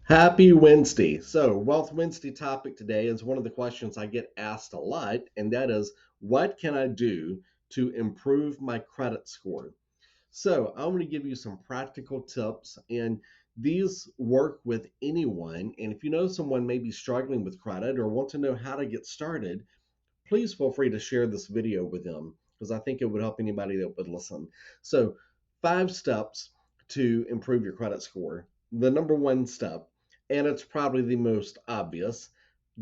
Happy Wednesday. So, Wealth Wednesday topic today is one of the questions I get asked a lot, and that is, what can I do to improve my credit score? So, I'm going to give you some practical tips, and these work with anyone. And if you know someone may be struggling with credit or want to know how to get started, please feel free to share this video with them because I think it would help anybody that would listen. So, 5 steps to improve your credit score. The number one step, and it's probably the most obvious,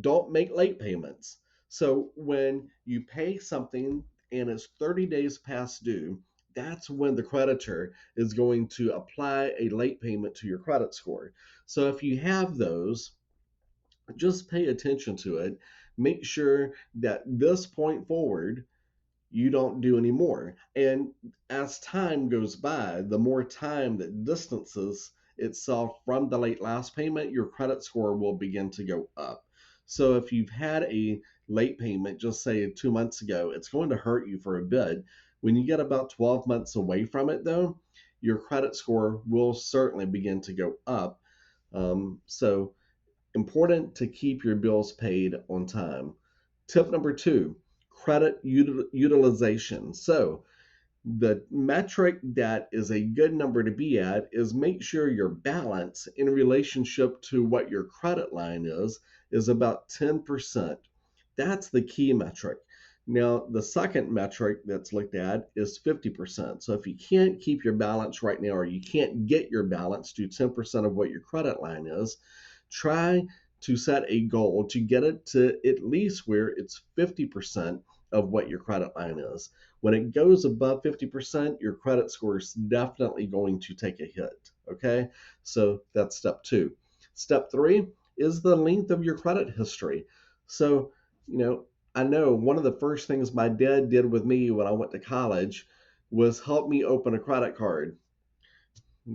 don't make late payments. So, when you pay something and it's 30 days past due, that's when the creditor is going to apply a late payment to your credit score. So, if you have those, just pay attention to it. Make sure that this point forward, you don't do any more. And as time goes by, the more time that distances itself from the late last payment, your credit score will begin to go up. So if you've had a late payment, just say 2 months ago, it's going to hurt you for a bit. When you get about 12 months away from it, though, your credit score will certainly begin to go up. So important to keep your bills paid on time. Tip number two, credit utilization. So, the metric that is a good number to be at is make sure your balance in relationship to what your credit line is about 10%. That's the key metric. Now, the second metric that's looked at is 50%. So if you can't keep your balance right now, or you can't get your balance to 10% of what your credit line is, try to set a goal to get it to at least where it's 50% of what your credit line is. When it goes above 50%, your credit score is definitely going to take a hit. Okay, so that's step two. Step three is the length of your credit history. So, I know one of the first things my dad did with me when I went to college was help me open a credit card.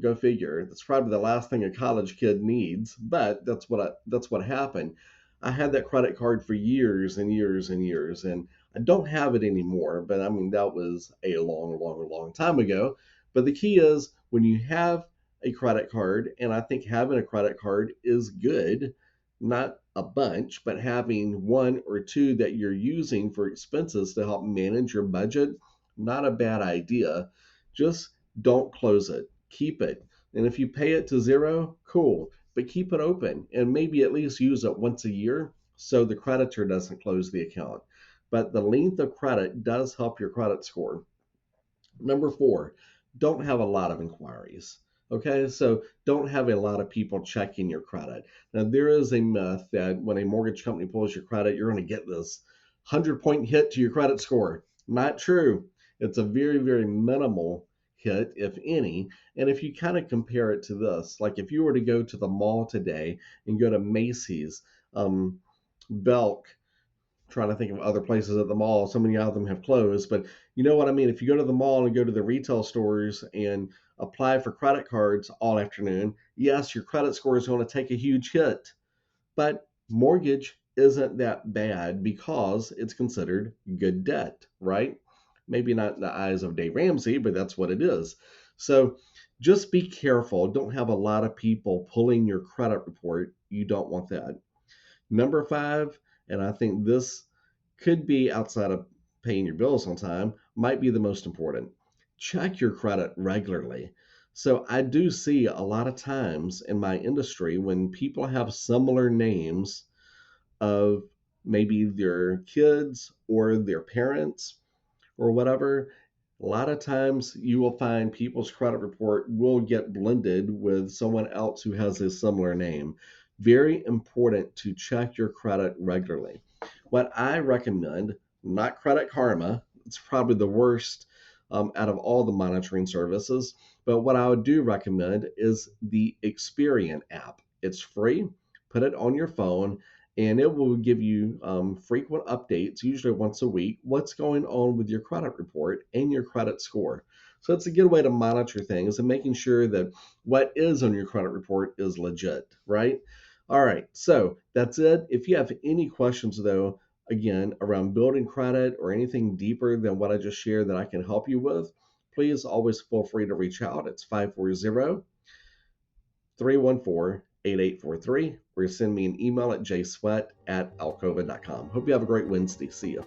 Go figure. That's probably the last thing a college kid needs, but that's what happened. I had that credit card for years and years and years, and I don't have it anymore. But I mean, that was a long, long, long time ago. But the key is when you have a credit card, and I think having a credit card is good, not a bunch, but having one or two that you're using for expenses to help manage your budget, not a bad idea. Just don't close it, keep it. And if you pay it to zero, cool, but keep it open and maybe at least use it once a year so the creditor doesn't close the account. But the length of credit does help your credit score. Number four, don't have a lot of inquiries. Okay, so don't have a lot of people checking your credit. Now, there is a myth that when a mortgage company pulls your credit, you're going to get this 100-point hit to your credit score. Not true. It's a very, very minimal hit, if any. And if you kind of compare it to this, like if you were to go to the mall today and go to Macy's, Belk, trying to think of other places at the mall. So many of them have closed, but you know what I mean. If you go to the mall and go to the retail stores and apply for credit cards all afternoon, yes, your credit score is going to take a huge hit, but mortgage isn't that bad because it's considered good debt, right? Maybe not in the eyes of Dave Ramsey, but that's what it is. So just be careful. Don't have a lot of people pulling your credit report. You don't want that. Number five, and I think this could be outside of paying your bills on time, might be the most important. Check your credit regularly. So I do see a lot of times in my industry when people have similar names of maybe their kids or their parents or whatever, a lot of times you will find people's credit report will get blended with someone else who has a similar name. Very important to check your credit regularly. What I recommend, not Credit Karma, it's probably the worst out of all the monitoring services, but what I would do recommend is the Experian app. It's free. Put it on your phone and it will give you frequent updates, usually once a week, what's going on with your credit report and your credit score. So it's a good way to monitor things and making sure that what is on your credit report is legit, right? All right, so that's it. If you have any questions, though, again, around building credit or anything deeper than what I just shared that I can help you with, please always feel free to reach out. It's 540 314 8843, or you send me an email at jsweat@alcova.com. Hope you have a great Wednesday. See you.